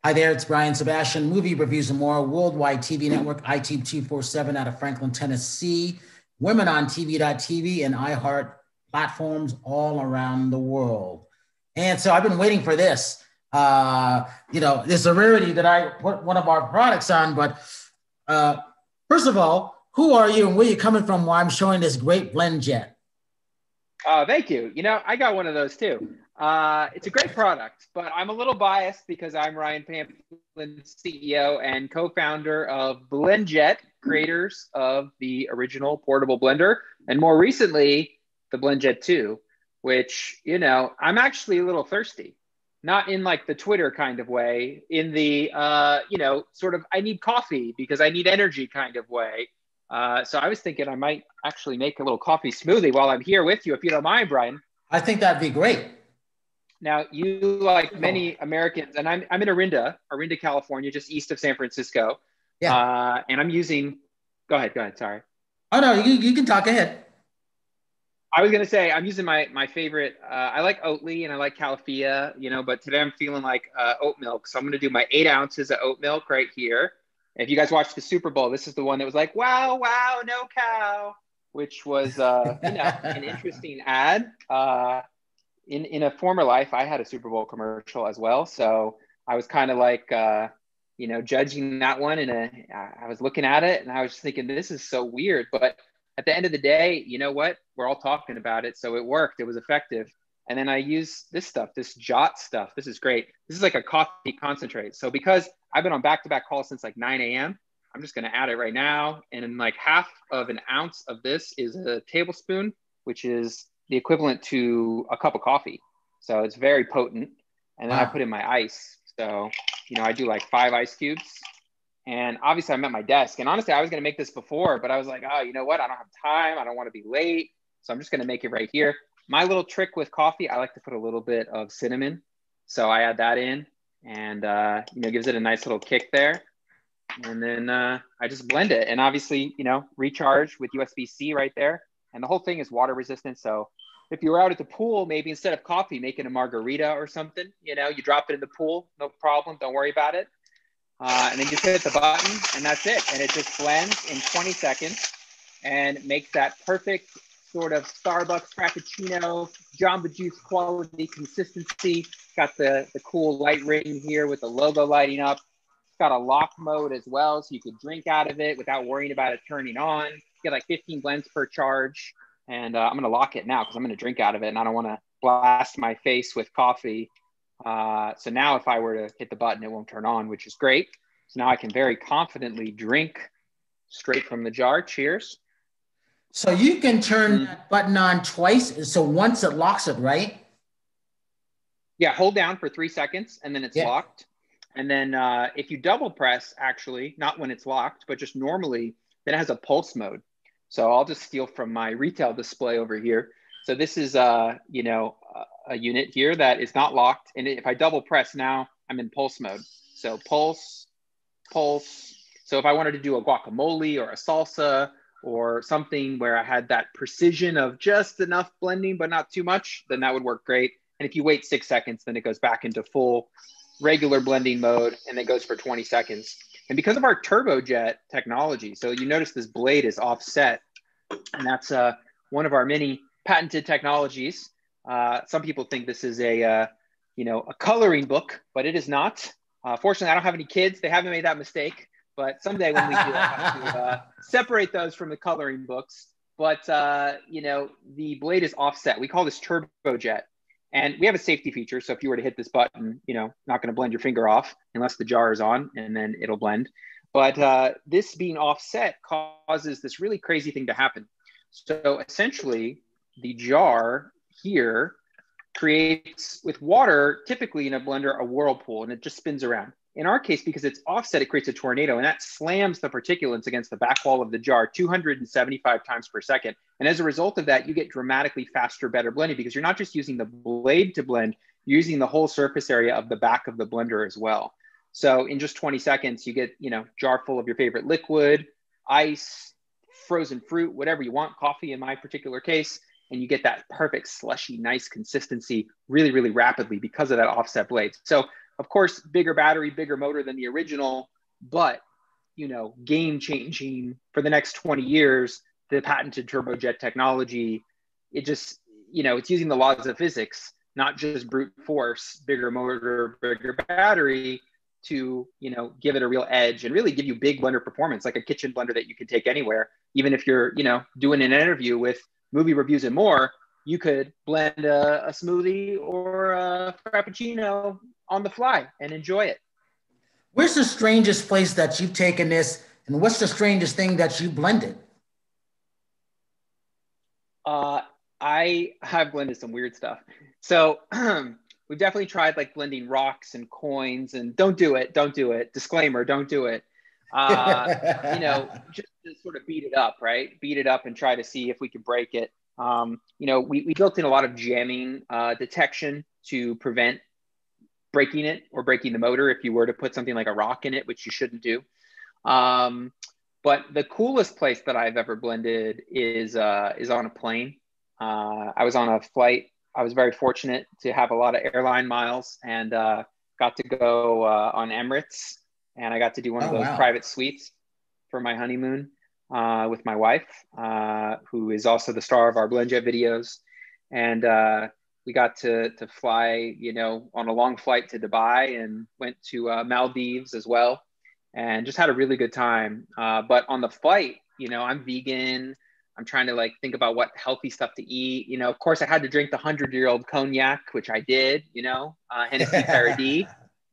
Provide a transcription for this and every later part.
Hi there, it's Brian Sebastian, Movie Reviews and More, Worldwide TV Network, ITube 247 out of Franklin, Tennessee, Women on TV.tv, and iHeart platforms all around the world. And so I've been waiting for this. It's a rarity that I put one of our products on, but first of all, who are you and where are you coming from while I'm showing this great Blendjet? Thank you. I got one of those too. It's a great product, but I'm a little biased because I'm Ryan Pamplin, CEO and co-founder of Blendjet, creators of the original portable blender, and more recently, the Blendjet 2, which, I'm actually a little thirsty. Not in like the Twitter kind of way, in the, sort of I need coffee because I need energy kind of way. So I was thinking I might actually make a little coffee smoothie while I'm here with you, if you don't mind, Brian. I think that'd be great. Now, you, like many Americans, and I'm in Orinda, California, just east of San Francisco. Yeah. And I'm using, go ahead, sorry. Oh, no, you can talk ahead. I was going to say, I'm using my favorite, I like Oatly and I like Califia, but today I'm feeling like oat milk. So I'm going to do my 8 ounces of oat milk right here. If you guys watched the Super Bowl, this is the one that was like, wow, wow, no cow, which was, an interesting ad. In a former life, I had a Super Bowl commercial as well. So I was kind of like, judging that one. And I was looking at it and I was just thinking, this is so weird. But at the end of the day, you know what? We're all talking about it. So it worked. It was effective. And then I use this stuff, this Jot stuff. This is great. This is like a coffee concentrate. So because I've been on back-to-back calls since like 9 a.m., I'm just going to add it right now. And in like half of an ounce of this is a tablespoon, which is the equivalent to a cup of coffee. So it's very potent. And then I put in my ice. So, I do like 5 ice cubes. And obviously I'm at my desk. And honestly, I was going to make this before, but I was like, oh, you know what? I don't have time. I don't want to be late. So I'm just going to make it right here. My little trick with coffee, I like to put a little bit of cinnamon. So I add that in and, gives it a nice little kick there. And then I just blend it. And obviously, recharge with USB-C right there. And the whole thing is water resistant. So if you were out at the pool, maybe instead of coffee, making a margarita or something, you drop it in the pool, no problem. Don't worry about it. And then you hit the button and that's it. And it just blends in 20 seconds and makes that perfect sort of Starbucks Frappuccino, Jamba Juice quality consistency. Got the cool light ring here with the logo lighting up. It's got a lock mode as well, so you could drink out of it without worrying about it turning on. You get like 15 blends per charge. And I'm going to lock it now because I'm going to drink out of it and I don't want to blast my face with coffee. So now if I were to hit the button, it won't turn on, which is great. So now I can very confidently drink straight from the jar. Cheers. So you can turn that button on twice. So once it locks it, right? Yeah, hold down for 3 seconds and then it's locked. And then if you double press, actually, not when it's locked, but just normally, then it has a pulse mode. So I'll just steal from my retail display over here. So this is, a unit here that is not locked. And if I double press now, I'm in pulse mode. So pulse. So if I wanted to do a guacamole or a salsa or something where I had that precision of just enough blending, but not too much, then that would work great. And if you wait 6 seconds, then it goes back into full regular blending mode and it goes for 20 seconds. And because of our turbojet technology, so you notice this blade is offset, and that's one of our many patented technologies. Some people think this is a coloring book, but it is not. Fortunately, I don't have any kids. They haven't made that mistake. But someday when we do, I have to separate those from the coloring books. But, the blade is offset. We call this turbojet. And we have a safety feature. So if you were to hit this button, not going to blend your finger off unless the jar is on, and then it'll blend. But this being offset causes this really crazy thing to happen. So essentially, the jar here creates, with water, typically in a blender, a whirlpool, and it just spins around. In our case, because it's offset, it creates a tornado, and that slams the particulates against the back wall of the jar 275 times per second. And as a result of that, you get dramatically faster, better blending because you're not just using the blade to blend, you're using the whole surface area of the back of the blender as well. So in just 20 seconds, you get, jar full of your favorite liquid, ice, frozen fruit, whatever you want, coffee in my particular case, and you get that perfect slushy, nice consistency really, really rapidly because of that offset blade. So Of course, bigger battery, bigger motor than the original, but, game changing for the next 20 years, the patented turbojet technology. It just, it's using the laws of physics, not just brute force, bigger motor, bigger battery, to, give it a real edge and really give you big blender performance, like a kitchen blender that you can take anywhere. Even if you're, doing an interview with Movie Reviews and More, you could blend a smoothie or a frappuccino on the fly and enjoy it. Where's the strangest place that you've taken this, and what's the strangest thing that you blended? I have blended some weird stuff. So we've definitely tried like blending rocks and coins, and don't do it. Disclaimer, don't do it. Just to sort of beat it up, right? Beat it up and try to see if we can break it. We built in a lot of jamming detection to prevent breaking it or breaking the motor if you were to put something like a rock in it, which you shouldn't do. But the coolest place that I've ever blended is on a plane. I was on a flight. I was very fortunate to have a lot of airline miles, and got to go on Emirates, and I got to do one of those private suites for my honeymoon with my wife, who is also the star of our Blendjet videos. And we got to fly, on a long flight to Dubai, and went to Maldives as well, and just had a really good time. But on the flight, I'm vegan. I'm trying to think about what healthy stuff to eat. Of course I had to drink the 100-year-old cognac, which I did, Hennessy Paradis.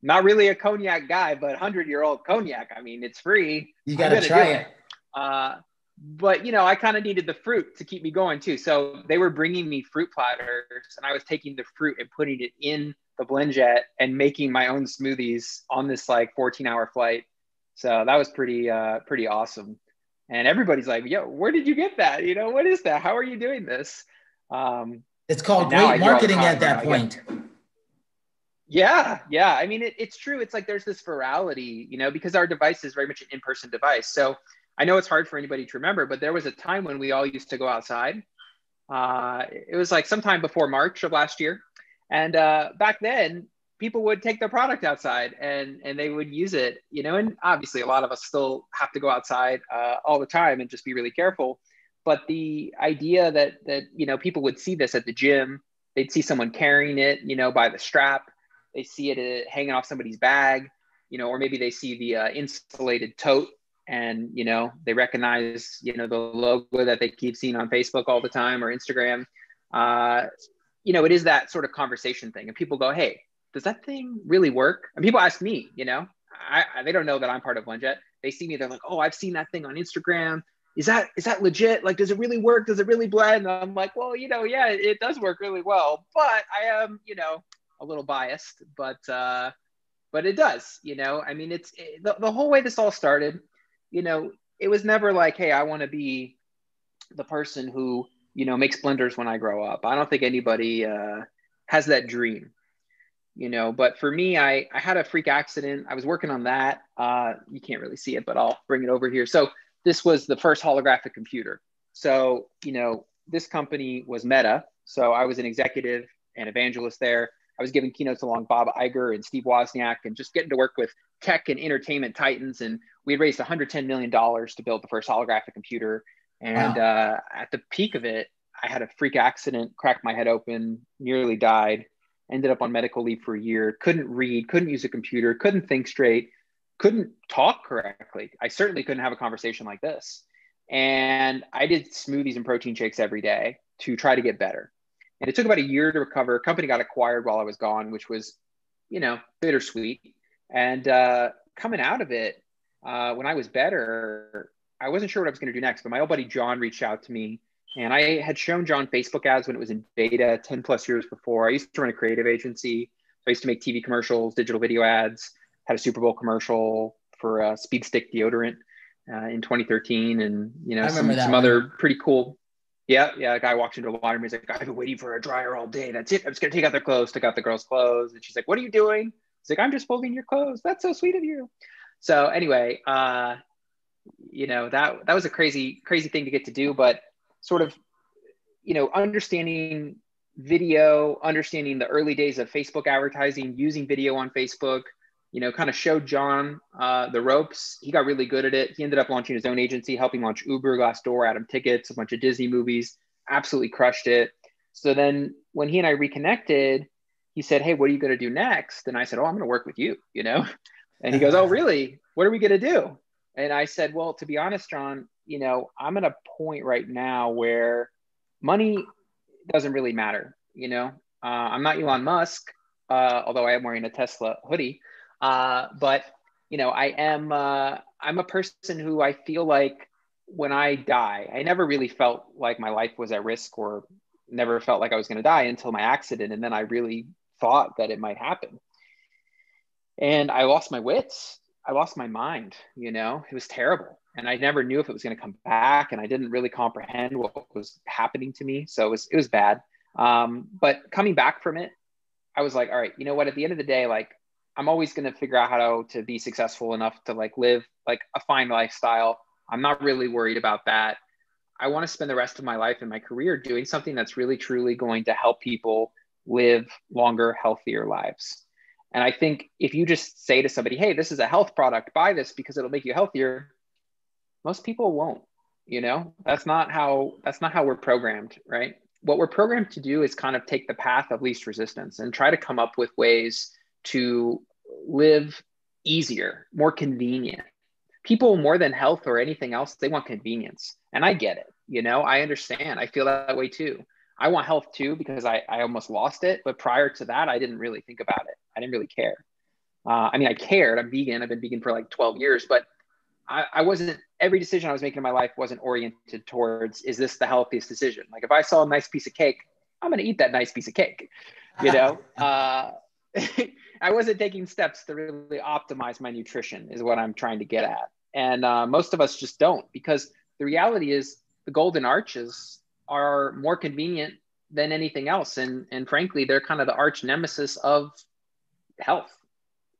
Not really a cognac guy, but 100-year-old cognac. I mean, it's free. You got to try it. But, I kind of needed the fruit to keep me going too. So they were bringing me fruit platters, and I was taking the fruit and putting it in the Blendjet and making my own smoothies on this 14-hour flight. So that was pretty awesome. And everybody's like, yo, where did you get that? What is that? How are you doing this? It's called great marketing at that point. Yeah. I mean, it's true. It's like there's this virality, because our device is very much an in-person device. So I know it's hard for anybody to remember, but there was a time when we all used to go outside. It was sometime before March of last year. And back then, people would take their product outside and they would use it, and obviously a lot of us still have to go outside all the time and just be really careful. But the idea that people would see this at the gym, they'd see someone carrying it, by the strap, they see it hanging off somebody's bag, or maybe they see the insulated tote and, they recognize, the logo that they keep seeing on Facebook all the time or Instagram. It is that sort of conversation thing. And people go, hey, does that thing really work? And people ask me, they don't know that I'm part of Blendjet. They see me, they're like, oh, I've seen that thing on Instagram. Is that legit? Does it really work? Does it really blend? And I'm like, well, yeah, it does work really well, but I am, a little biased, but it does, I mean, the whole way this all started, it was never like, hey, I want to be the person who, makes blenders when I grow up. I don't think anybody has that dream. But for me, I had a freak accident. I was working on that. You can't really see it, but I'll bring it over here. So this was the first holographic computer. So, this company was Meta. So I was an executive and evangelist there. I was giving keynotes along Bob Iger and Steve Wozniak and just getting to work with tech and entertainment titans. And we had raised $110 million to build the first holographic computer. And at the peak of it, I had a freak accident, cracked my head open, nearly died. Ended up on medical leave for a year, couldn't read, couldn't use a computer, couldn't think straight, couldn't talk correctly. I certainly couldn't have a conversation like this. And I did smoothies and protein shakes every day to try to get better. And it took about a year to recover. A company got acquired while I was gone, which was, bittersweet. And coming out of it, when I was better, I wasn't sure what I was going to do next. But my old buddy John reached out to me. And I had shown John Facebook ads when it was in beta 10 plus years before. I used to run a creative agency. So I used to make TV commercials, digital video ads, had a Super Bowl commercial for Speed Stick deodorant in 2013. And, some other pretty cool. Yeah. A guy walks into a laundry room. He's like, I've been waiting for a dryer all day. That's it. I'm just going to take out their clothes, took out the girl's clothes. And she's like, what are you doing? He's like, I'm just folding your clothes. That's so sweet of you. So anyway, that was a crazy thing to get to do. But sort of, understanding, video, understanding the early days of Facebook advertising, using video on Facebook, you know, kind of showed John the ropes. He got really good at it. He ended up launching his own agency, helping launch Uber, Glassdoor, Atom Tickets, a bunch of Disney movies, absolutely crushed it. So then when he and I reconnected, he said, hey, what are you going to do next? And I said, oh, I'm going to work with you, you know? And he goes, oh, really? What are we going to do? And I said, well, to be honest, John, you know, I'm at a point right now where money doesn't really matter. You know, I'm not Elon Musk, although I am wearing a Tesla hoodie. But, you know, I'm a person who I feel like when I die, I never really felt like my life was at risk, or never felt like I was going to die until my accident. And then I really thought that it might happen. And I lost my wits. I lost my mind, you know, it was terrible. And I never knew if it was going to come back. And I didn't really comprehend what was happening to me. So it was bad. But coming back from it, I was like, all right, you know what, at the end of the day, like, I'm always going to figure out how to be successful enough to like live like a fine lifestyle. I'm not really worried about that. I want to spend the rest of my life in my career doing something that's really, truly going to help people live longer, healthier lives. And I think if you just say to somebody, hey, this is a health product, buy this because it'll make you healthier, most people won't, you know, that's not how we're programmed, right? What we're programmed to do is kind of take the path of least resistance and try to come up with ways to live easier, more convenient. People, more than health or anything else, they want convenience. And I get it, you know, I understand. I feel that way too. I want health too, because I almost lost it. But prior to that, I didn't really think about it. I didn't really care. I mean, I cared. I'm vegan. I've been vegan for like 12 years, but I wasn't, every decision I was making in my life wasn't oriented towards, is this the healthiest decision? Like if I saw a nice piece of cake, I'm going to eat that nice piece of cake, you know? I wasn't taking steps to really optimize my nutrition is what I'm trying to get at. And most of us just don't, because the reality is the golden arches are more convenient than anything else. And frankly, they're kind of the arch nemesis of health.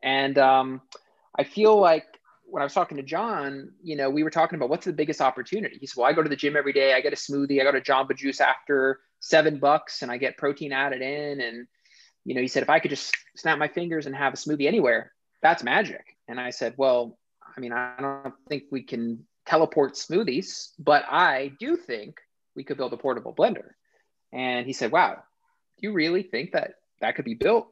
And I feel like when I was talking to John, you know, we were talking about what's the biggest opportunity. He said, well, I go to the gym every day. I get a smoothie. I go to Jamba Juice after $7 and I get protein added in. And, you know, he said, if I could just snap my fingers and have a smoothie anywhere, that's magic. And I said, well, I mean, I don't think we can teleport smoothies, but I do think we could build a portable blender. And he said, wow, do you really think that that could be built?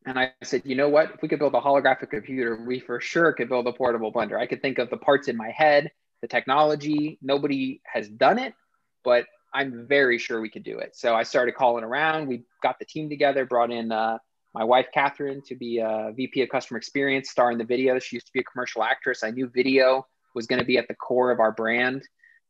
And I said, you know what, if we could build a holographic computer, we for sure could build a portable blender. I could think of the parts in my head, the technology. Nobody has done it, but I'm very sure we could do it. So I started calling around. We got the team together, brought in my wife, Catherine, to be a VP of customer experience, star in the video. She used to be a commercial actress. I knew video was going to be at the core of our brand.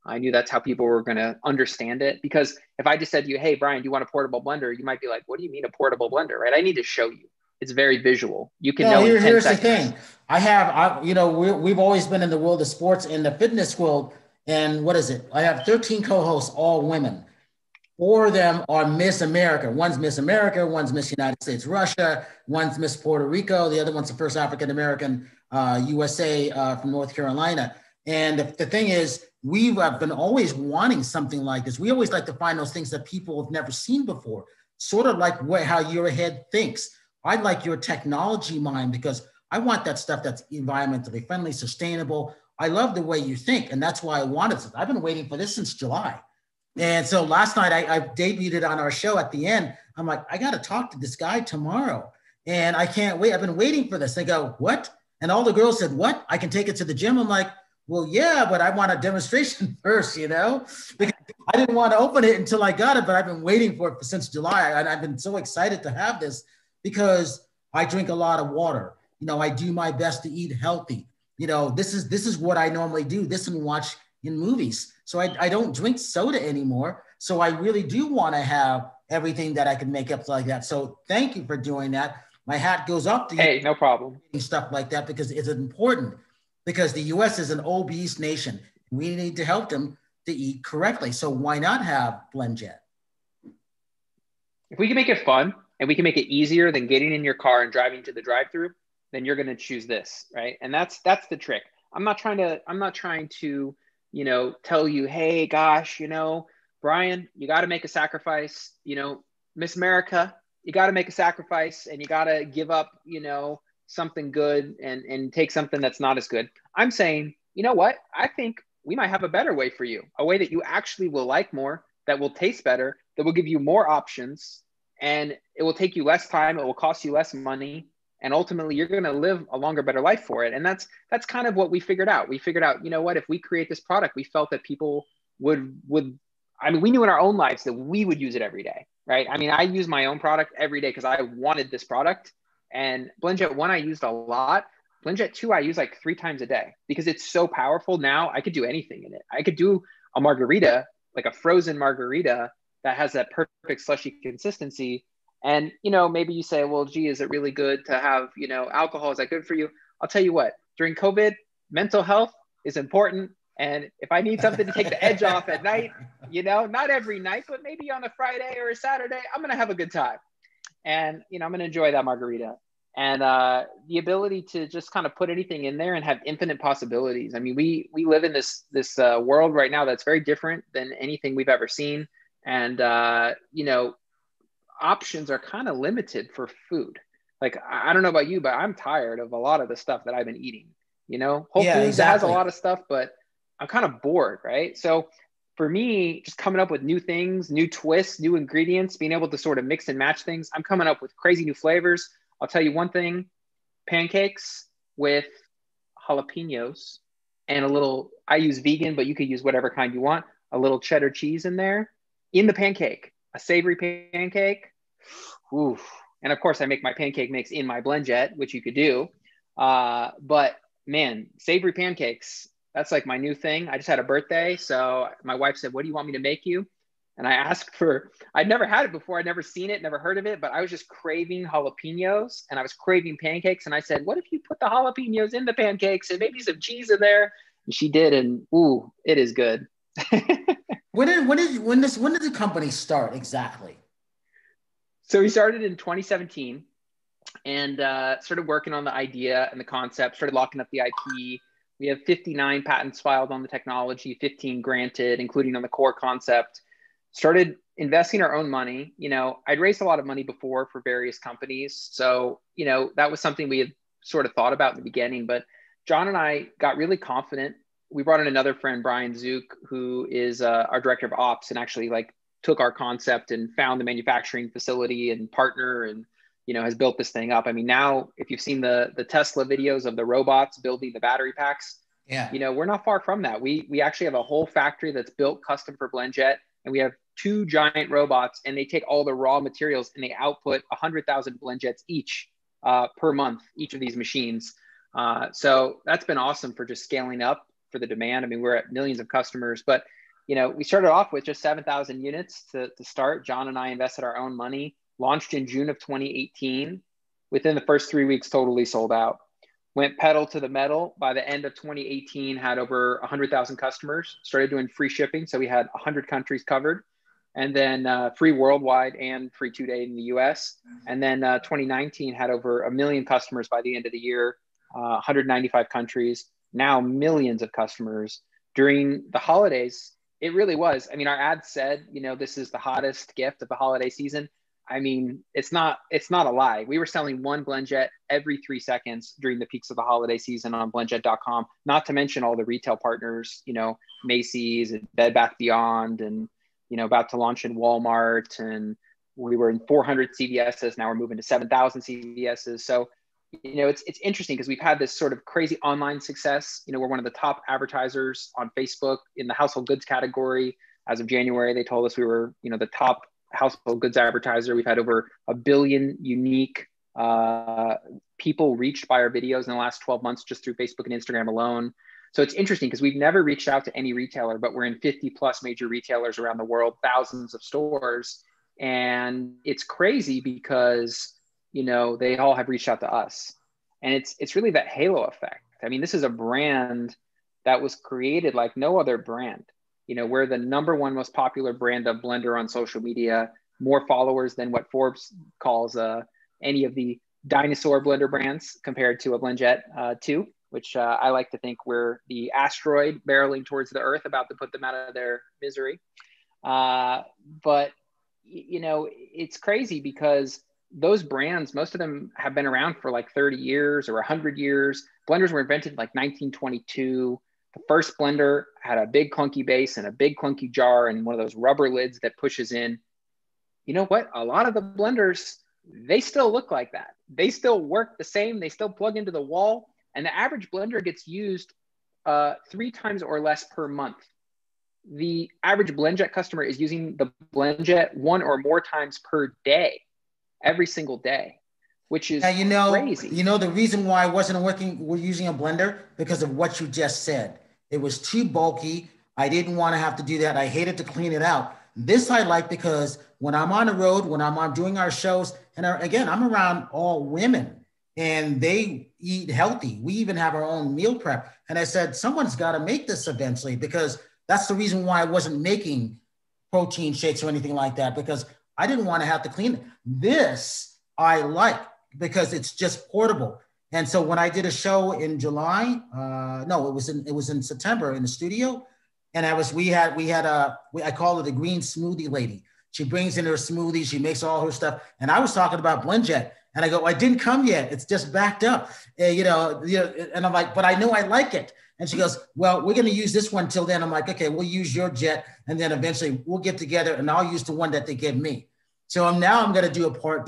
I knew that's how people were going to understand it. Because if I just said to you, hey, Brian, do you want a portable blender? You might be like, what do you mean a portable blender, right? I need to show you. It's very visual. You can know in 10 here's seconds. The thing. You know, we've always been in the world of sports, in the fitness world. And what is it? I have 13 co-hosts, all women. 4 of them are Miss America. One's Miss America, one's Miss United States, Russia, one's Miss Puerto Rico. The other one's the first African-American USA from North Carolina. And the thing is, we've been always wanting something like this. We always like to find those things that people have never seen before, sort of like how your head thinks. I like your technology mind because I want that stuff that's environmentally friendly, sustainable. I love the way you think. And that's why I wanted it. I've been waiting for this since July. And so last night I debuted it on our show at the end. I'm like, I got to talk to this guy tomorrow. And I can't wait. I've been waiting for this. They go, what? And all the girls said, what? I can take it to the gym. I'm like, well, yeah, but I want a demonstration first, you know? Because I didn't want to open it until I got it, but I've been waiting for it since July. And I've been so excited to have this because I drink a lot of water. You know, I do my best to eat healthy. You know, this is what I normally do, this and watch in movies. So I don't drink soda anymore. So I really do want to have everything that I can make up like that. So thank you for doing that. My hat goes up to you. Hey, no problem. Stuff like that, because it's important, because the US is an obese nation. We need to help them to eat correctly. So why not have Blendjet? If we can make it fun and we can make it easier than getting in your car and driving to the drive-through, then you're going to choose this, right? And that's the trick. I'm not trying to, you know, tell you, hey, gosh, you know, Brian, you got to make a sacrifice. You know, Miss America, you got to make a sacrifice and you got to give up, something good and take something that's not as good. I'm saying, you know what? I think we might have a better way for you, a way that you actually will like more, that will taste better, that will give you more options, and it will take you less time. It will cost you less money. And ultimately you're going to live a longer, better life for it. And that's kind of what we figured out. We figured out, you know what, if we create this product, we felt that people would, we knew in our own lives that we would use it every day, right? I mean, I use my own product every day because I wanted this product. And Blendjet 1, I used a lot. Blendjet 2, I use like 3 times a day because it's so powerful. Now I could do anything in it. I could do a margarita, like a frozen margarita that has that perfect slushy consistency. And, maybe you say, well, gee, is it really good to have, alcohol? Is that good for you? I'll tell you what, during COVID, mental health is important. And if I need something to take the edge off at night, not every night, but maybe on a Friday or a Saturday, I'm going to have a good time. And, I'm going to enjoy that margarita. And the ability to just kind of put anything in there and have infinite possibilities. I mean, we live in this world right now that's very different than anything we've ever seen. And, options are kind of limited for food. Like, I don't know about you, but I'm tired of a lot of the stuff that I've been eating. Whole Foods exactly. has a lot of stuff, but I'm kind of bored, right? So for me, just coming up with new things, new twists, new ingredients, being able to sort of mix and match things, I'm coming up with crazy new flavors. I'll tell you one thing, pancakes with jalapenos and I use vegan, but you could use whatever kind you want, a little cheddar cheese in there, in the pancake, a savory pancake. Oof. And of course I make my pancake mix in my Blendjet, which you could do. But man, savory pancakes, that's like my new thing. I just had a birthday. So my wife said, what do you want me to make you? And I asked I'd never had it before. I'd never seen it, never heard of it, but I was just craving jalapenos and I was craving pancakes. And I said, what if you put the jalapenos in the pancakes and maybe some cheese in there? And she did. And ooh, it is good. When did the company start exactly? So we started in 2017 and started working on the idea and the concept, started locking up the IP. We have 59 patents filed on the technology, 15 granted, including on the core concept. Started investing our own money. I'd raised a lot of money before for various companies. So, that was something we had sort of thought about in the beginning, but John and I got really confident. We brought in another friend, Brian Zook, who is our director of ops and actually took our concept and found the manufacturing facility and partner and, has built this thing up. I mean, now if you've seen the Tesla videos of the robots building the battery packs, we're not far from that. We actually have a whole factory that's built custom for Blendjet. And we have 2 giant robots and they take all the raw materials and they output 100,000 Blendjets each per month, each of these machines. So that's been awesome for just scaling up for the demand. I mean, we're at millions of customers, but we started off with just 7,000 units to start. John and I invested our own money, launched in June of 2018. Within the first 3 weeks, totally sold out. Went pedal to the metal. By the end of 2018, had over 100,000 customers, started doing free shipping. So we had 100 countries covered, and then free worldwide and free 2-day in the US. And then 2019 had over 1 million customers by the end of the year, 195 countries, now millions of customers. During the holidays, it really was. I mean, our ad said, this is the hottest gift of the holiday season. I mean, it's not a lie. We were selling 1 Blendjet every 3 seconds during the peaks of the holiday season on blendjet.com, not to mention all the retail partners, Macy's and Bed Bath Beyond and, about to launch in Walmart. And we were in 400 CVSs. Now we're moving to 7,000 CVSs. So, it's interesting because we've had this sort of crazy online success. We're one of the top advertisers on Facebook in the household goods category. As of January, they told us we were, the top household goods advertiser. We've had over 1 billion unique people reached by our videos in the last 12 months just through Facebook and Instagram alone. So it's interesting because we've never reached out to any retailer, but we're in 50 plus major retailers around the world, thousands of stores. And it's crazy because, they all have reached out to us. And it's really that halo effect. I mean, this is a brand that was created like no other brand. We're the #1 most popular brand of blender on social media, more followers than what Forbes calls any of the dinosaur blender brands compared to a Blendjet 2, which I like to think we're the asteroid barreling towards the earth, about to put them out of their misery. But, it's crazy because those brands, most of them have been around for like 30 years or 100 years. Blenders were invented in like 1922. The first blender had a big clunky base and a big clunky jar and one of those rubber lids that pushes in. You know what? A lot of the blenders, they still look like that. They still work the same. They still plug into the wall. And the average blender gets used 3 times or less per month. The average Blendjet customer is using the Blendjet 1 or more times per day, every single day, which is crazy. The reason why I wasn't using a blender, because of what you just said. It was too bulky. I didn't want to have to do that. I hated to clean it out. This I like because when I'm on the road, when I'm doing our shows, and again, I'm around all women and they eat healthy. We even have our own meal prep. And I said, someone's got to make this eventually, because that's the reason why I wasn't making protein shakes or anything like that, because I didn't want to have to clean it. This I like because it's just portable. And so when I did a show in July, it was in September in the studio. And I call her the green smoothie lady. She brings in her smoothie, she makes all her stuff. And I was talking about Blendjet. And I go, I didn't come yet. It's just backed up. And I'm like, but I know I like it. And she goes, well, we're going to use this one till then. I'm like, okay, we'll use your jet. And then eventually we'll get together and I'll use the one that they give me. So I'm going to do a part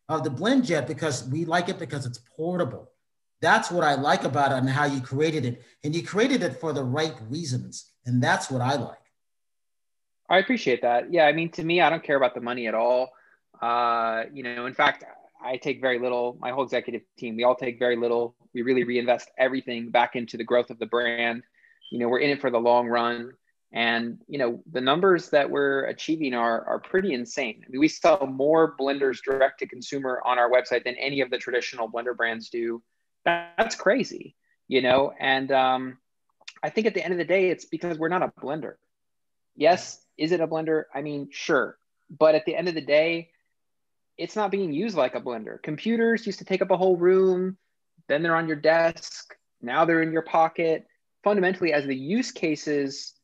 of the Blendjet because we like it because it's portable. That's what I like about it and how you created it. And you created it for the right reasons. And that's what I like. I appreciate that. Yeah. I mean, to me, I don't care about the money at all. In fact, I take very little. My whole executive team, we all take very little. We really reinvest everything back into the growth of the brand. We're in it for the long run. And, the numbers that we're achieving are pretty insane. I mean, we sell more blenders direct to consumer on our website than any of the traditional blender brands do. That's crazy, and I think at the end of the day, it's because we're not a blender. Yes, is it a blender? I mean, sure. But at the end of the day, it's not being used like a blender. Computers used to take up a whole room, then they're on your desk, now they're in your pocket. Fundamentally, as the use cases,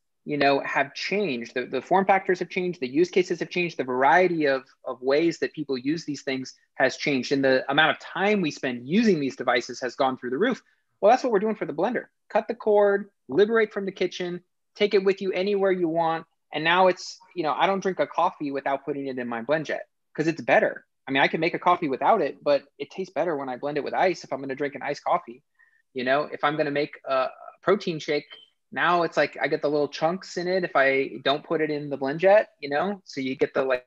have changed, the form factors have changed, the use cases have changed, the variety of ways that people use these things has changed, and the amount of time we spend using these devices has gone through the roof. Well, that's what we're doing for the blender. Cut the cord, liberate from the kitchen, take it with you anywhere you want. And now it's, I don't drink a coffee without putting it in my Blendjet because it's better. I mean, I can make a coffee without it, but it tastes better when I blend it with ice if I'm going to drink an iced coffee. If I'm going to make a protein shake, now it's like I get the little chunks in it if I don't put it in the Blendjet, so you get the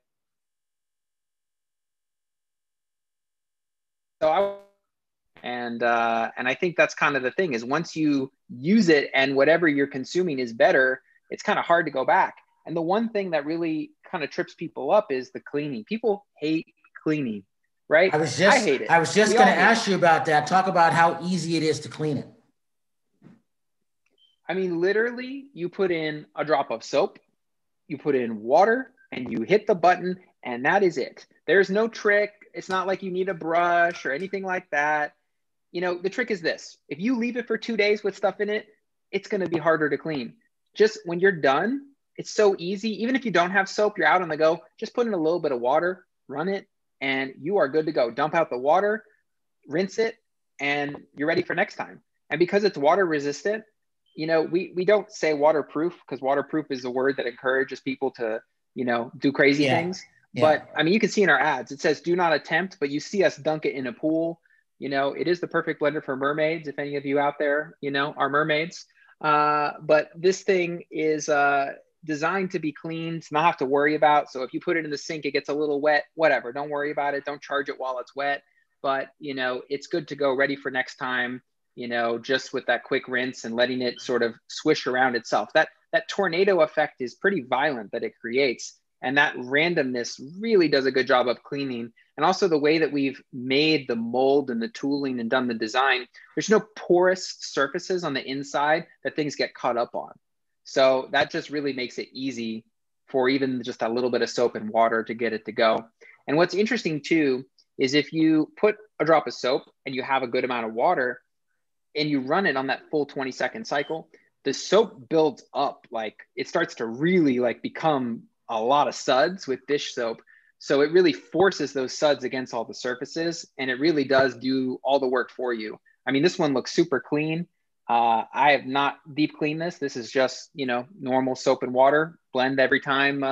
and I think that's kind of the thing is once you use it and whatever you're consuming is better, it's kind of hard to go back. And the one thing that really kind of trips people up is the cleaning. People hate cleaning, right? I hate it. I was just going to ask you about that. Talk about how easy it is to clean it. I mean, literally, you put in a drop of soap, you put in water, and you hit the button, and that is it. There's no trick. It's not like you need a brush or anything like that. The trick is this. If you leave it for 2 days with stuff in it, it's going to be harder to clean. Just when you're done, it's so easy. Even if you don't have soap, you're out on the go, just put in a little bit of water, run it, and you are good to go. Dump out the water, rinse it, and you're ready for next time. And because it's water resistant, we don't say waterproof because waterproof is a word that encourages people to, do crazy things. Yeah. But I mean, you can see in our ads, it says, do not attempt, but you see us dunk it in a pool. It is the perfect blender for mermaids. If any of you out there, are mermaids. But this thing is designed to be cleaned, to not have to worry about. So if you put it in the sink, it gets a little wet, whatever, don't worry about it. Don't charge it while it's wet, but it's good to go, ready for next time, just with that quick rinse and letting it sort of swish around itself. That tornado effect is pretty violent that it creates. And that randomness really does a good job of cleaning. And also the way that we've made the mold and the tooling and done the design, there's no porous surfaces on the inside that things get caught up on. So that just really makes it easy for even just a little bit of soap and water to get it to go. And what's interesting too, is if you put a drop of soap and you have a good amount of water and you run it on that full 20-second cycle, the soap builds up, like it starts to really become a lot of suds with dish soap. So it really forces those suds against all the surfaces, and it really does do all the work for you. I mean, this one looks super clean. I have not deep cleaned this. This is just, you know, normal soap and water, blend every time,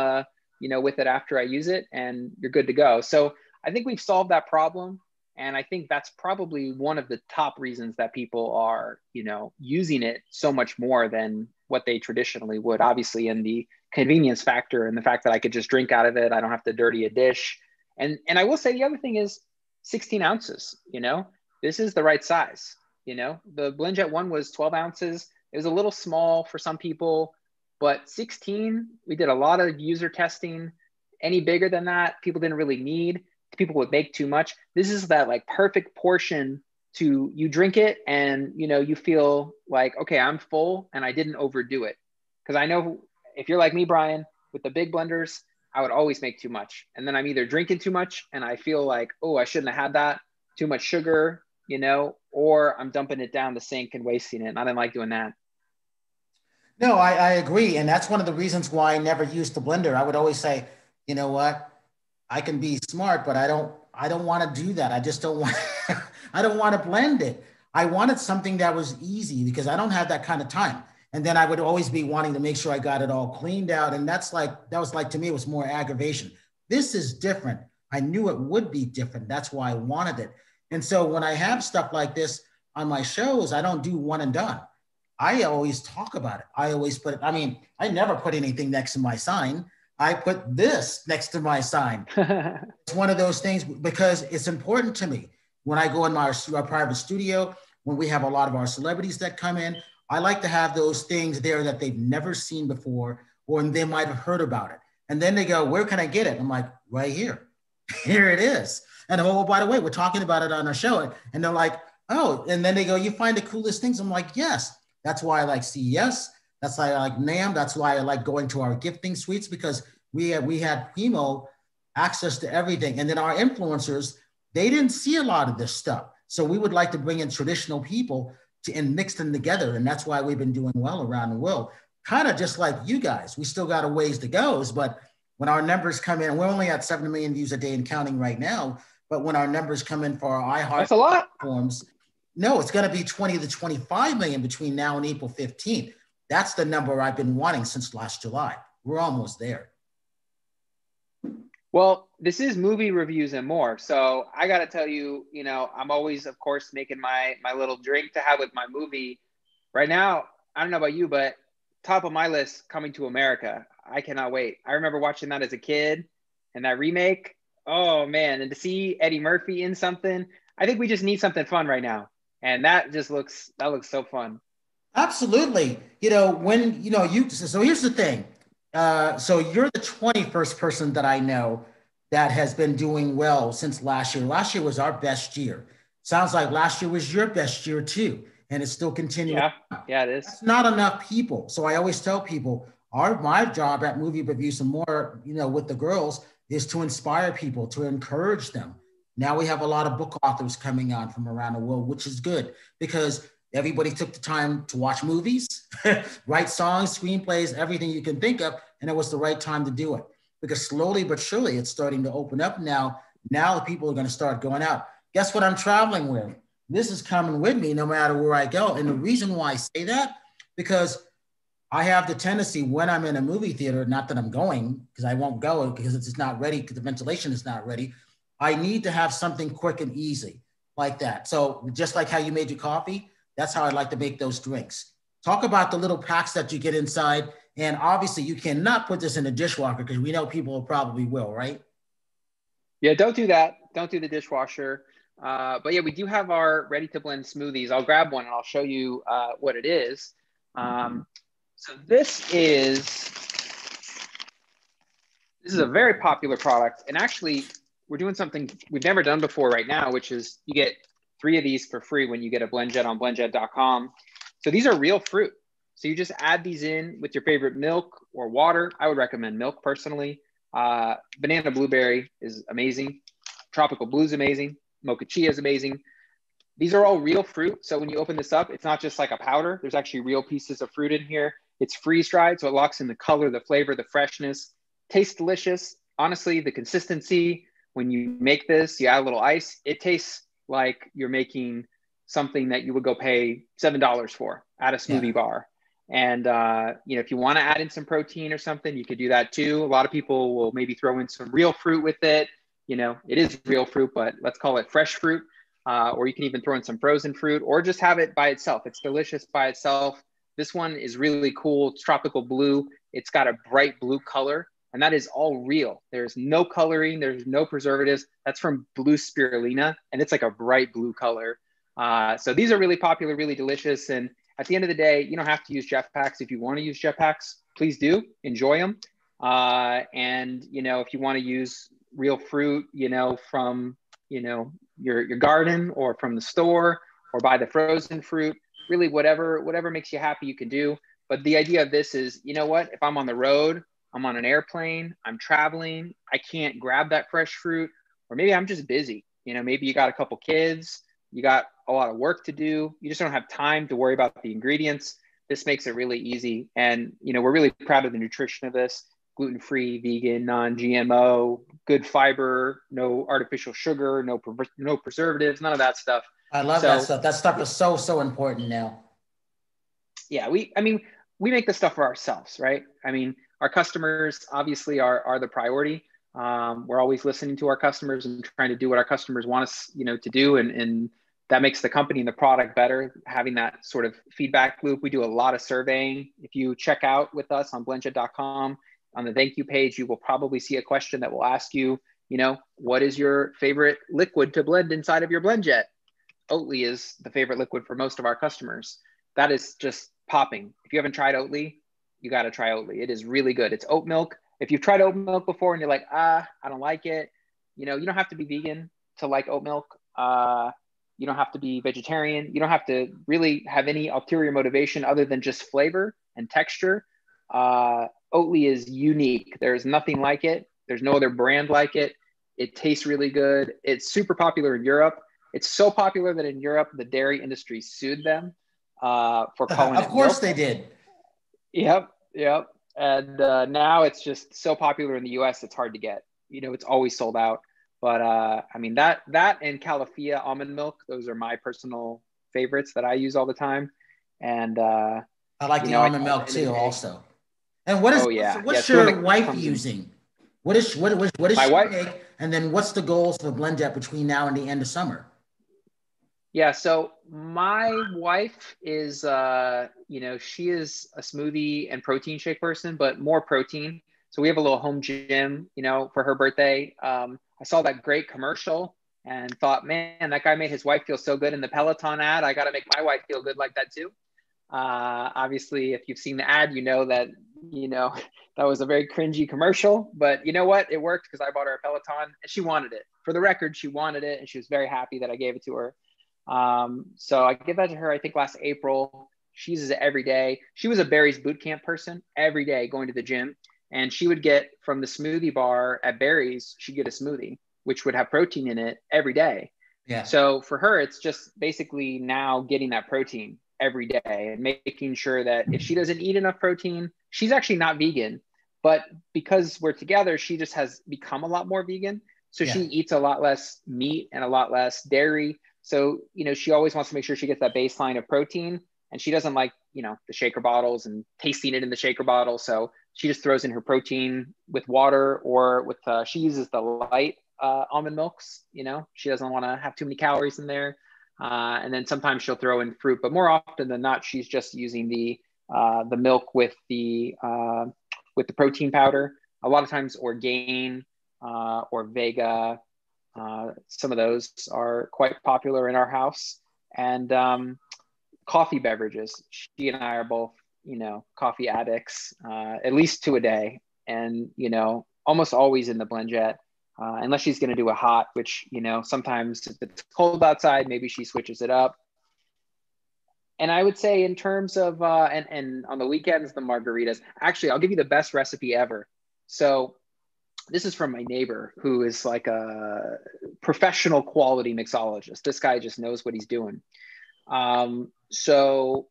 you know, with it after I use it, and you're good to go. So I think we've solved that problem. And I think that's probably one of the top reasons that people are, you know, using it so much more than what they traditionally would. Obviously, in the convenience factor and the fact that I could just drink out of it, I don't have to dirty a dish. And I will say the other thing is 16 ounces, you know, this is the right size. You know, the Blendjet one was 12 ounces. It was a little small for some people, but 16, we did a lot of user testing. Any bigger than that, people didn't really need. People would make too much. This is that like perfect portion to, you drink it and, you know, you feel like, okay, I'm full and I didn't overdo it. Because I know if you're like me, Brian, with the big blenders, I would always make too much. And then I'm either drinking too much and I feel like, oh, I shouldn't have had that, too much sugar, you know, or I'm dumping it down the sink and wasting it. And I didn't like doing that. No, I agree. And that's one of the reasons why I never used the blender. I would always say, you know what? I can be smart, but I don't want to do that. I just don't want, I don't want to blend it. I wanted something that was easy because I don't have that kind of time. And then I would always be wanting to make sure I got it all cleaned out. And that was like, to me, it was more aggravation. This is different. I knew it would be different. That's why I wanted it. And so when I have stuff like this on my shows, I don't do one and done. I always talk about it. I always put it, I mean, I never put anything next to my sign. I put this next to my sign. It's one of those things because it's important to me. When I go in our private studio, when we have a lot of our celebrities that come in, I like to have those things there that they've never seen before, or they might have heard about it. And then they go, where can I get it? I'm like, right here. Here it is. And oh, by the way, we're talking about it on our show. And they're like, oh, and then they go, you find the coolest things? I'm like, yes. That's why I like CES. That's why I like NAMM. That's why I like going to our gifting suites, because we had Primo access to everything. And then our influencers, they didn't see a lot of this stuff. So we would like to bring in traditional people and mix them together. And that's why we've been doing well around the world. Kind of just like you guys. We still got a ways to go, but when our numbers come in, we're only at 7 million views a day and counting right now. But when our numbers come in for our iHeart That's a lot. platforms, no, it's going to be 20 to 25 million between now and April 15th. That's the number I've been wanting since last July. We're almost there. Well, this is movie reviews and more. So I got to tell you, you know, I'm always, of course, making my little drink to have with my movie. Right now, I don't know about you, but top of my list, Coming to America. I cannot wait. I remember watching that as a kid and that remake. Oh, man. And to see Eddie Murphy in something, I think we just need something fun right now. And that looks so fun. Absolutely. You know, when, you know, so here's the thing. So you're the 21st person that I know that has been doing well since last year. Last year was our best year. Sounds like last year was your best year too. And it's still continuing. Yeah, it is. That's not enough people. So I always tell people, my job at Movie Reviews and More, you know, with the girls is to inspire people, to encourage them. Now we have a lot of book authors coming on from around the world, which is good because everybody took the time to watch movies, write songs, screenplays, everything you can think of. And it was the right time to do it because slowly but surely it's starting to open up now. Now people are going to start going out. Guess what I'm traveling with? This is coming with me no matter where I go. And the reason why I say that, because I have the tendency when I'm in a movie theater, not that I'm going, because I won't go because it's not ready, because the ventilation is not ready. I need to have something quick and easy like that. So just like how you made your coffee, that's how I like to make those drinks. Talk about the little packs that you get inside. And obviously you cannot put this in a dishwasher because we know people probably will, right? Yeah, don't do that. Don't do the dishwasher. But yeah, we do have our ready to blend smoothies. I'll grab one and I'll show you what it is. So this is a very popular product. And actually, we're doing something we've never done before right now, which is you get 3 of these for free when you get a Blendjet on blendjet.com. So these are real fruit. So you just add these in with your favorite milk or water. I would recommend milk personally. Banana blueberry is amazing. Tropical blue is amazing. Mocha chia is amazing. These are all real fruit. So when you open this up, it's not just like a powder. There's actually real pieces of fruit in here. It's freeze dried, so it locks in the color, the flavor, the freshness. tastes delicious. Honestly, the consistency, when you make this, you add a little ice, it tastes like you're making something that you would go pay $7 for at a smoothie bar. And, if you want to add in some protein or something, you could do that too. A lot of people will maybe throw in some real fruit with it. It is real fruit, but let's call it fresh fruit. Or you can even throw in some frozen fruit or just have it by itself. It's delicious by itself. This one is really cool. It's tropical blue. It's got a bright blue color, and that is all real. There's no coloring. There's no preservatives. That's from blue spirulina, and it's like a bright blue color. So these are really popular, really delicious. And at the end of the day, you don't have to use jetpacks. If you want to use jetpacks, please do. Enjoy them. And, if you want to use real fruit, from, your garden or from the store or buy the frozen fruit, really whatever makes you happy, you can do. But the idea of this is, if I'm on the road, I'm on an airplane, I'm traveling, I can't grab that fresh fruit, or maybe I'm just busy. Maybe you got a couple kids, you got a lot of work to do, you just don't have time to worry about the ingredients. This makes it really easy. And, we're really proud of the nutrition of this. Gluten-free, vegan, non-GMO, good fiber, no artificial sugar, no preservatives, none of that stuff. I love that stuff. That stuff is so important now. Yeah, we make this stuff for ourselves, right? Our customers obviously are the priority. We're always listening to our customers and trying to do what our customers want us, to do. And that makes the company and the product better, having that sort of feedback loop. We do a lot of surveying. If you check out with us on blendjet.com, on the thank you page, you will probably see a question that will ask you, what is your favorite liquid to blend inside of your Blendjet? Oatly is the favorite liquid for most of our customers. That is just popping. If you haven't tried Oatly, you got to try Oatly. It is really good. It's oat milk. If you've tried oat milk before and you're like, I don't like it, you don't have to be vegan to like oat milk. You don't have to be vegetarian. You don't have to really have any ulterior motivation other than just flavor and texture. Oatly is unique. There's nothing like it. There's no other brand like it. It tastes really good. It's super popular in Europe. It's so popular that in Europe, the dairy industry sued them for calling it Of course milk. they did. Yep. And now it's just so popular in the US, it's hard to get. It's always sold out. But that and Califia almond milk, those are my personal favorites that I use all the time. And I like the almond milk too, also. And what's your wife using? What does she make? And then what's the goals for Blendjet between now and the end of summer? Yeah, so my wife is, she is a smoothie and protein shake person, but more protein. So we have a little home gym, for her birthday. I saw that great commercial and thought, man, that guy made his wife feel so good in the Peloton ad. I got to make my wife feel good like that too. Obviously, if you've seen the ad, that was a very cringy commercial, but you know what? It worked because I bought her a Peloton and she wanted it. For the record, she wanted it and she was very happy that I gave it to her. So I gave that to her, I think last April. She uses it every day. She was a Barry's boot camp person every day going to the gym, and she would get from the smoothie bar at Barry's, she'd get a smoothie, which would have protein in it every day. Yeah. So for her, it's just basically now getting that protein every day and making sure that if she doesn't eat enough protein, she's actually not vegan, but because we're together, she just has become a lot more vegan. So she eats a lot less meat and a lot less dairy. So, she always wants to make sure she gets that baseline of protein, and she doesn't like, the shaker bottles and tasting it in the shaker bottle. So she just throws in her protein with water or with, she uses the light almond milks, she doesn't want to have too many calories in there. And then sometimes she'll throw in fruit, but more often than not, she's just using the milk with the protein powder. A lot of times Orgain or Vega, some of those are quite popular in our house. And coffee beverages. She and I are both, coffee addicts, at least 2 a day. And, almost always in the Blendjet. Unless she's going to do a hot, which, sometimes if it's cold outside, maybe she switches it up. And I would say in terms of, and on the weekends, the margaritas, actually, I'll give you the best recipe ever. So this is from my neighbor who is like a professional quality mixologist. This guy just knows what he's doing. So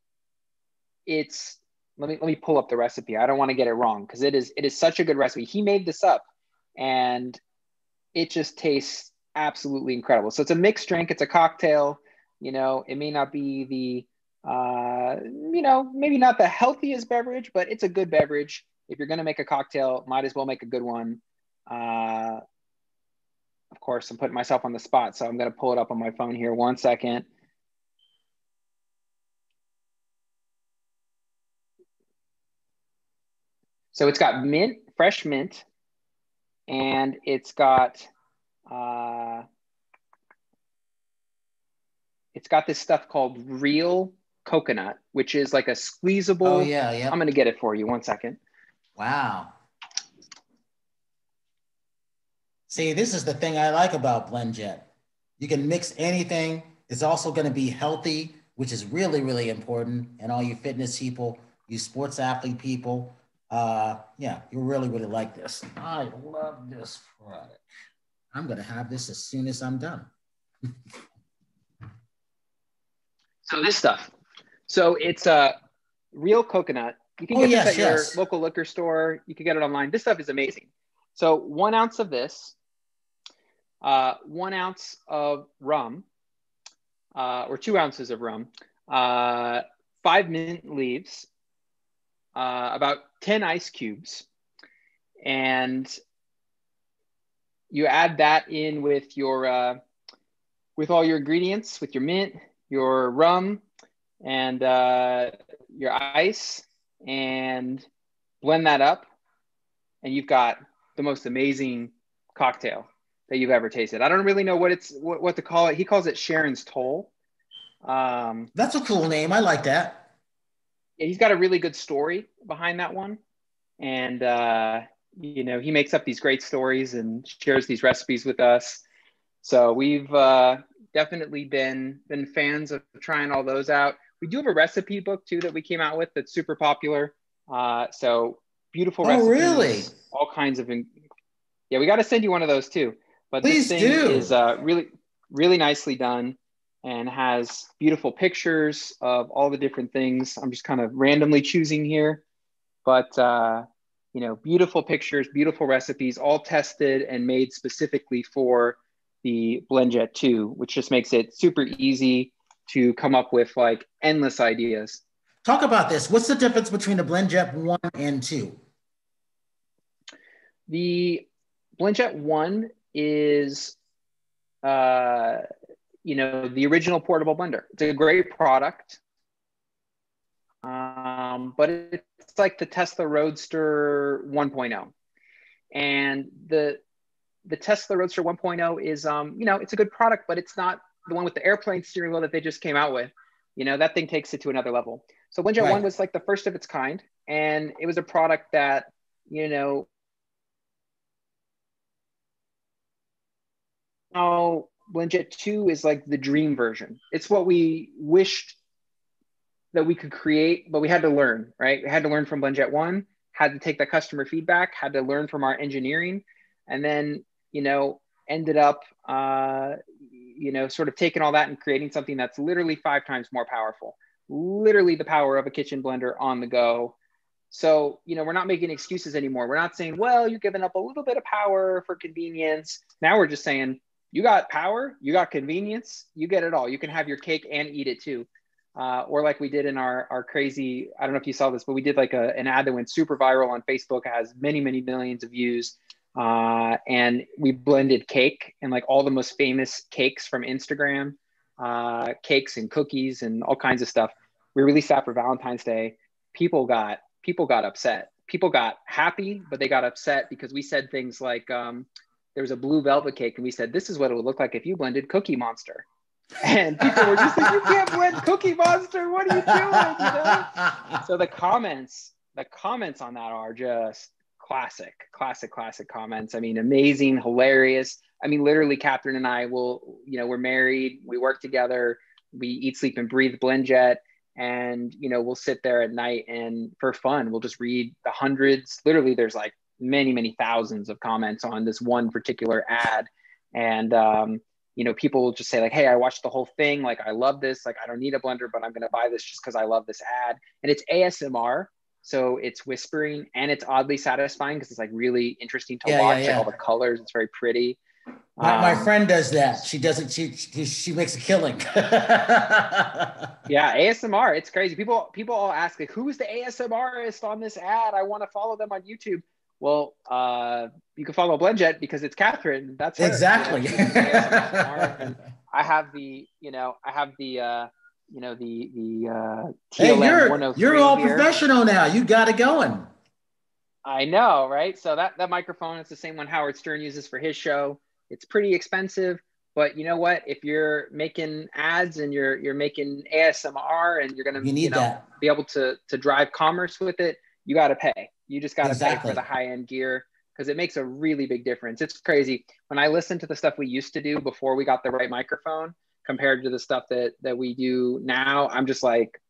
it's let me pull up the recipe. I don't want to get it wrong because it is such a good recipe. He made this up and it just tastes absolutely incredible. So it's a mixed drink. It's a cocktail. You know, it may not be the, you know, maybe not the healthiest beverage, but it's a good beverage. If you're going to make a cocktail, might as well make a good one. Of course, I'm putting myself on the spot, so I'm going to pull it up on my phone here. 1 second. So it's got mint, fresh mint, and it's got this stuff called real coconut, which is like a squeezable. Oh yeah, yeah. I'm going to get it for you. 1 second. Wow. See, this is the thing I like about Blendjet. You can mix anything. It's also going to be healthy, which is really, really important. And all you fitness people, you sports athlete people, yeah, you really, really like this. I love this product. I'm going to have this as soon as I'm done. So this stuff. So it's a real coconut. You can get this at your local liquor store. You can get it online. This stuff is amazing. So 1 ounce of this, 1 ounce of rum, or 2 ounces of rum, 5 mint leaves, about 10 ice cubes. And you add that in with your, with all your ingredients, with your mint, your rum, and your ice, and blend that up. And you've got the most amazing cocktail that you've ever tasted. I don't really know what to call it. He calls it Sharon's Toll. That's a cool name. I like that. Yeah, he's got a really good story behind that one. And, you know, he makes up these great stories and shares these recipes with us. So we've definitely been fans of trying all those out. We do have a recipe book too that we came out with that's super popular. So beautiful recipes. Oh, really? All kinds of, yeah, we got to send you one of those too. But Please this thing do. is really, really nicely done and has beautiful pictures of all the different things. I'm just kind of randomly choosing here, but you know, beautiful pictures, beautiful recipes, all tested and made specifically for the Blendjet 2, which just makes it super easy to come up with like endless ideas. Talk about this. What's the difference between the Blendjet 1 and 2? The Blendjet 1 is, you know, the original portable blender. It's a great product, but it's like the Tesla Roadster 1.0. And the Tesla Roadster 1.0 is, you know, it's a good product, but it's not the one with the airplane steering wheel that they just came out with. You know, that thing takes it to another level. So Blendjet 1 was like the first of its kind. And it was a product that, you know, now Blendjet 2 is like the dream version. It's what we wished that we could create, but we had to learn, right? We had to learn from Blendjet 1, had to take that customer feedback, had to learn from our engineering, and then, you know, ended up, you know, sort of taking all that and creating something that's literally 5 times more powerful, literally the power of a kitchen blender on the go. So, you know, we're not making excuses anymore. We're not saying, well, you're giving up a little bit of power for convenience. Now we're just saying, you got power, you got convenience, you get it all. You can have your cake and eat it too. Or like we did in our crazy, I don't know if you saw this, but we did like an ad that went super viral on Facebook. It has many, many millions of views. And we blended cake and like all the most famous cakes from Instagram, cakes and cookies and all kinds of stuff. We released that for Valentine's Day. People got upset. People got happy, but they got upset because we said things like, there was a blue velvet cake and we said, this is what it would look like if you blended Cookie Monster. And people were just like, you can't blend Cookie Monster. What are you doing? You know? So the comments on that are just classic comments. I mean, amazing, hilarious. I mean, literally Catherine and I will, you know, we're married, we work together, we eat, sleep, and breathe Blendjet. And, you know, we'll sit there at night and for fun, we'll just read the hundreds. Literally, there's like many, many thousands of comments on this one particular ad. And, you know, people will just say like, hey, I watched the whole thing. Like, I love this. Like, I don't need a blender, but I'm going to buy this just because I love this ad. And it's ASMR. So it's whispering and it's oddly satisfying because it's like really interesting to Yeah, watch, yeah, like yeah. all the colors. It's very pretty. My friend does that. She does it. She makes a killing. Yeah, ASMR. It's crazy. People all ask like, who is the ASMRist on this ad? I want to follow them on YouTube. Well, you can follow Blendjet because it's Catherine. That's her. Exactly. You know, she's the ASMR, and I have the Hey, TLM 103 you're all here. professional now. You got it going. I know, right? So that microphone is the same one Howard Stern uses for his show. It's pretty expensive, but you know what? If you're making ads and you're making ASMR and you're gonna You need that. be able to drive commerce with it, you got to pay. You just got to pay for the high end gear because it makes a really big difference. It's crazy when I listen to the stuff we used to do before we got the right microphone compared to the stuff that we do now. I'm just like,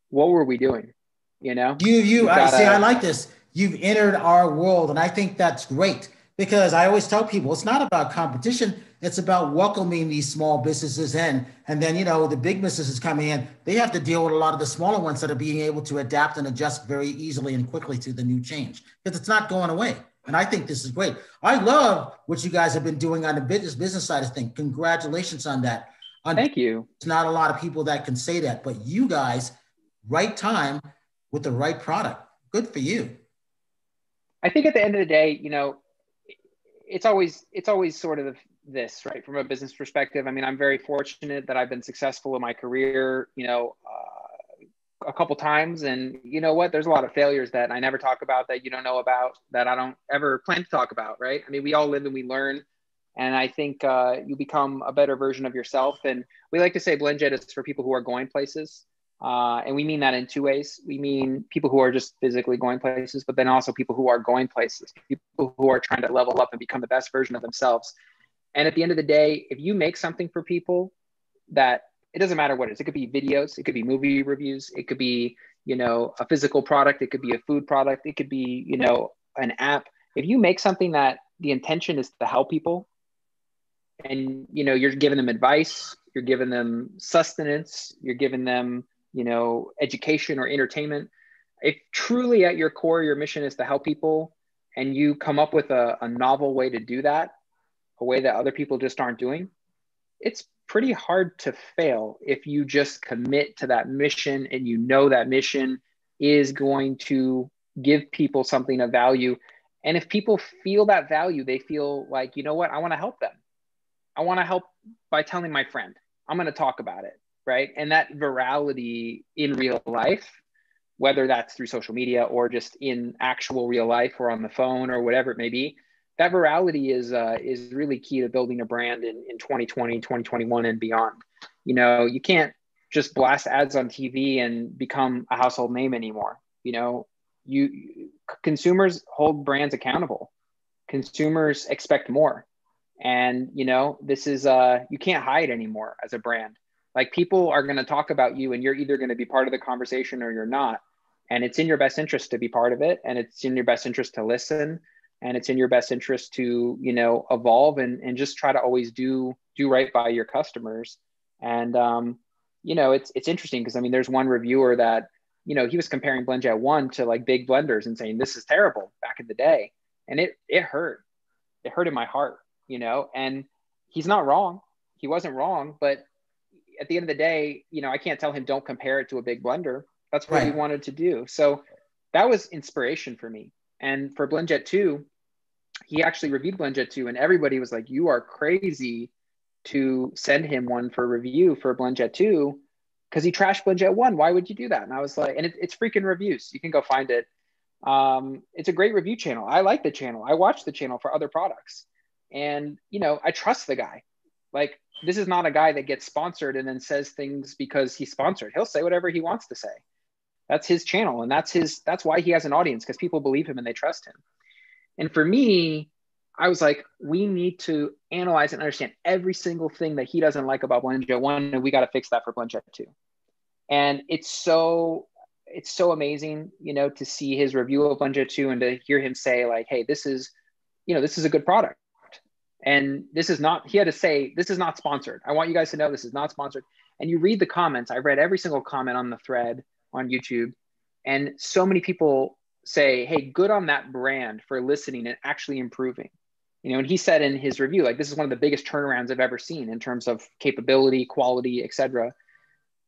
what were we doing? You know? I like this. You've entered our world, and I think that's great because I always tell people it's not about competition. It's about welcoming these small businesses in. And then, the big businesses coming in, they have to deal with a lot of the smaller ones that are being able to adapt and adjust very easily and quickly to the new change because it's not going away. And I think this is great. I love what you guys have been doing on the business side of things. Congratulations on that. Thank you. It's not a lot of people that can say that, but you guys, right time with the right product. Good for you. I think at the end of the day, it's always sort of this, right? From a business perspective. I mean, I'm very fortunate that I've been successful in my career, a couple times. And you know what? There's a lot of failures that I never talk about, that you don't know about, that I don't ever plan to talk about, right? I mean, we all live and we learn. And I think you become a better version of yourself. And we like to say Blendjet is for people who are going places. And we mean that in two ways. We mean people who are just physically going places, but then also people who are going places, people who are trying to level up and become the best version of themselves. And at the end of the day, if you make something for people that, it doesn't matter what it is. It could be videos, it could be movie reviews, it could be, a physical product, it could be a food product, it could be, an app. If you make something that the intention is to help people, and you're giving them advice, you're giving them sustenance, you're giving them education or entertainment, if truly at your core your mission is to help people, and you come up with a novel way to do that, a way that other people just aren't doing, it's pretty hard to fail if you just commit to that mission and that mission is going to give people something of value. And if people feel that value, they feel like, you know what, I want to help them. I want to help by telling my friend. I'm going to talk about it, right? And that virality in real life, whether that's through social media or just in actual real life or on the phone or whatever it may be, that virality is really key to building a brand in 2020, 2021 and beyond. You can't just blast ads on TV and become a household name anymore. Consumers hold brands accountable. Consumers expect more. And, this is, you can't hide anymore as a brand. Like, people are going to talk about you and you're either going to be part of the conversation or you're not. And it's in your best interest to be part of it. And it's in your best interest to listen. And it's in your best interest to, evolve and just try to always do right by your customers. And, it's interesting because, I mean, there's one reviewer that, he was comparing Blendjet 1 to like big blenders and saying, this is terrible back in the day. And it hurt. It hurt in my heart, and he's not wrong. He wasn't wrong. But at the end of the day, I can't tell him don't compare it to a big blender. That's what he wanted to do. So that was inspiration for me. And for Blendjet 2, he actually reviewed Blendjet 2 and everybody was like, you are crazy to send him one for review for Blendjet 2 because he trashed Blendjet 1. Why would you do that? And I was like, and it's freaking reviews. You can go find it. It's a great review channel. I like the channel. I watch the channel for other products. And, I trust the guy. Like, this is not a guy that gets sponsored and then says things because he's sponsored. He'll say whatever he wants to say. That's his channel. And that's why he has an audience, because people believe him and they trust him. And for me, I was like, we need to analyze and understand every single thing that he doesn't like about Blendjet 1, and we got to fix that for Blendjet 2. And it's so amazing, to see his review of Blendjet 2 and to hear him say like, hey, this is a good product. And this is not, he had to say, this is not sponsored. I want you guys to know this is not sponsored. And you read the comments. I read every single comment on the thread on YouTube. And so many people say, hey, good on that brand for listening and actually improving. And he said in his review, like, this is one of the biggest turnarounds I've ever seen in terms of capability, quality, et cetera.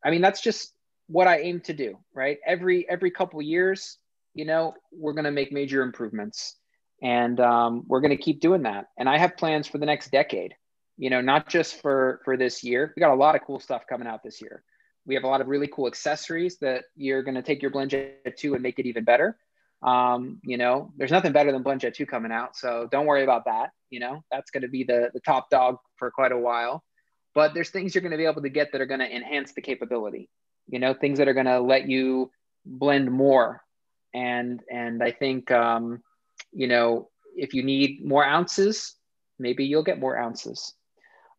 I mean, that's just what I aim to do, right? Every couple of years, we're going to make major improvements, and we're going to keep doing that. And I have plans for the next decade, not just for this year. We got a lot of cool stuff coming out this year. We have a lot of really cool accessories that you're going to take your Blendjet 2 and make it even better. There's nothing better than Blendjet 2 coming out, so don't worry about that. That's going to be the top dog for quite a while. But there's things you're going to be able to get that are going to enhance the capability. Things that are going to let you blend more. And I think if you need more ounces, maybe you'll get more ounces.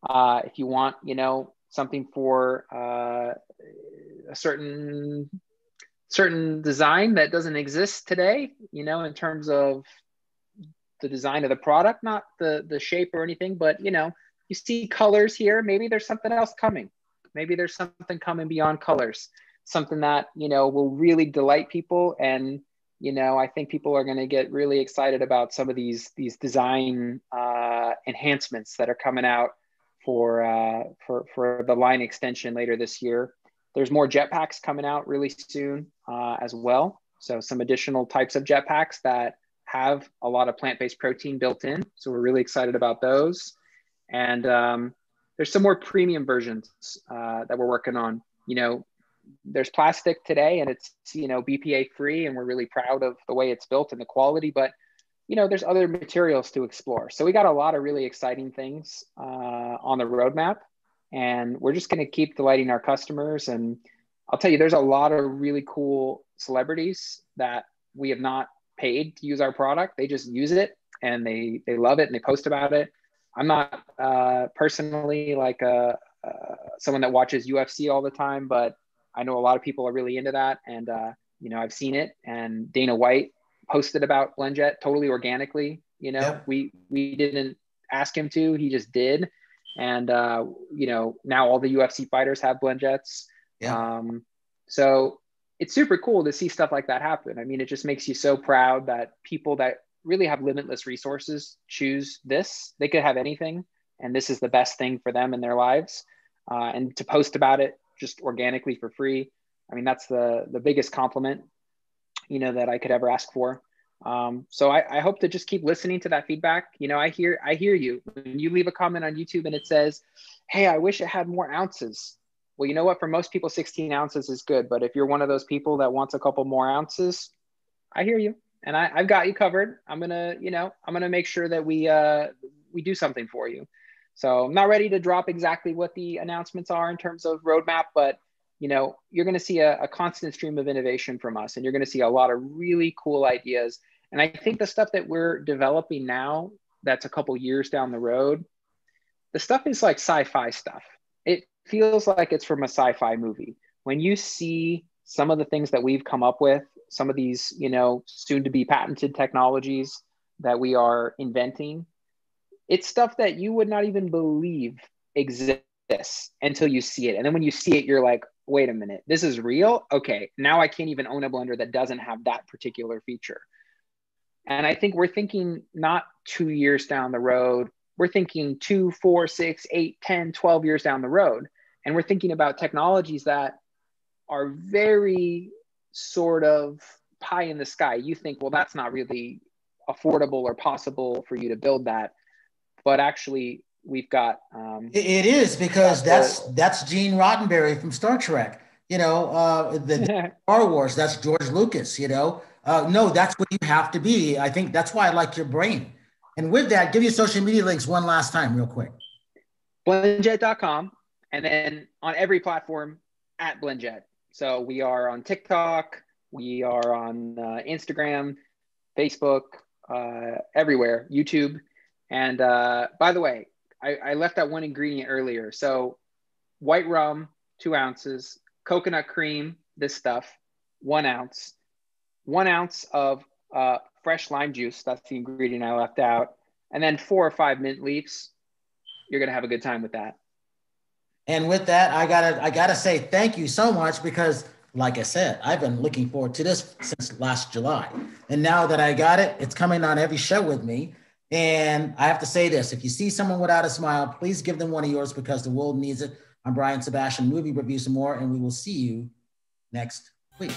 If you want something for a certain design that doesn't exist today, in terms of the design of the product, not the shape or anything, but you see colors here, maybe there's something else coming. Maybe there's something coming beyond colors, something that will really delight people. And I think people are going to get really excited about some of these design enhancements that are coming out for the line extension later this year. There's more jetpacks coming out really soon as well. So some additional types of jetpacks that have a lot of plant-based protein built in. So we're really excited about those. And there's some more premium versions that we're working on. There's plastic today, and it's, BPA free, and we're really proud of the way it's built and the quality, but there's other materials to explore. So we got a lot of really exciting things on the roadmap, and we're just going to keep delighting our customers. And I'll tell you, there's a lot of really cool celebrities that we have not paid to use our product. They just use it, and they love it, and they post about it. I'm not personally like someone that watches UFC all the time, but I know a lot of people are really into that. And, I've seen it. And Dana White posted about Blendjet totally organically. Yep. We didn't ask him to, he just did. And, now all the UFC fighters have Blendjets. Yeah. So it's super cool to see stuff like that happen. I mean, it just makes you so proud that people that really have limitless resources choose this. They could have anything, and this is the best thing for them in their lives. And to post about it just organically for free, I mean, that's the biggest compliment, that I could ever ask for. So I hope to just keep listening to that feedback. I hear you when you leave a comment on YouTube and it says, hey, I wish it had more ounces. Well, you know what? For most people, 16 ounces is good. But if you're one of those people that wants a couple more ounces, I hear you. And I've got you covered. I'm gonna make sure that we do something for you. So I'm not ready to drop exactly what the announcements are in terms of roadmap, but you're going to see a constant stream of innovation from us, and you're going to see a lot of really cool ideas. And I think the stuff that we're developing now, that's a couple years down the road, the stuff is like sci-fi stuff. It feels like it's from a sci-fi movie. When you see some of the things that we've come up with, some of these, soon to be patented technologies that we are inventing, it's stuff that you would not even believe exists until you see it. And then when you see it, you're like, wait a minute, this is real? Okay, now I can't even own a blender that doesn't have that particular feature. And I think we're thinking not 2 years down the road, we're thinking 2, 4, 6, 8, 10, 12 years down the road. And we're thinking about technologies that are very sort of pie in the sky. You think, well, that's not really affordable or possible for you to build that. But actually, we've got it is, because that's Gene Roddenberry from Star Trek. The Star Wars, that's George Lucas. No, that's what you have to be. I think that's why I like your brain. And with that, give your social media links one last time real quick. Blendjet.com, and then on every platform at Blendjet. So we are on TikTok, we are on Instagram, Facebook, everywhere, YouTube. And by the way, I left out one ingredient earlier. So white rum, 2 ounces, coconut cream, this stuff, 1 ounce, 1 ounce of fresh lime juice. That's the ingredient I left out. And then 4 or 5 mint leaves. You're going to have a good time with that. And with that, I gotta say thank you so much, because like I said, I've been looking forward to this since last July. And now that I got it, it's coming on every show with me. And I have to say this, if you see someone without a smile, please give them one of yours because the world needs it. I'm Brian Sebastian, Movie Reviews and More, and we will see you next week.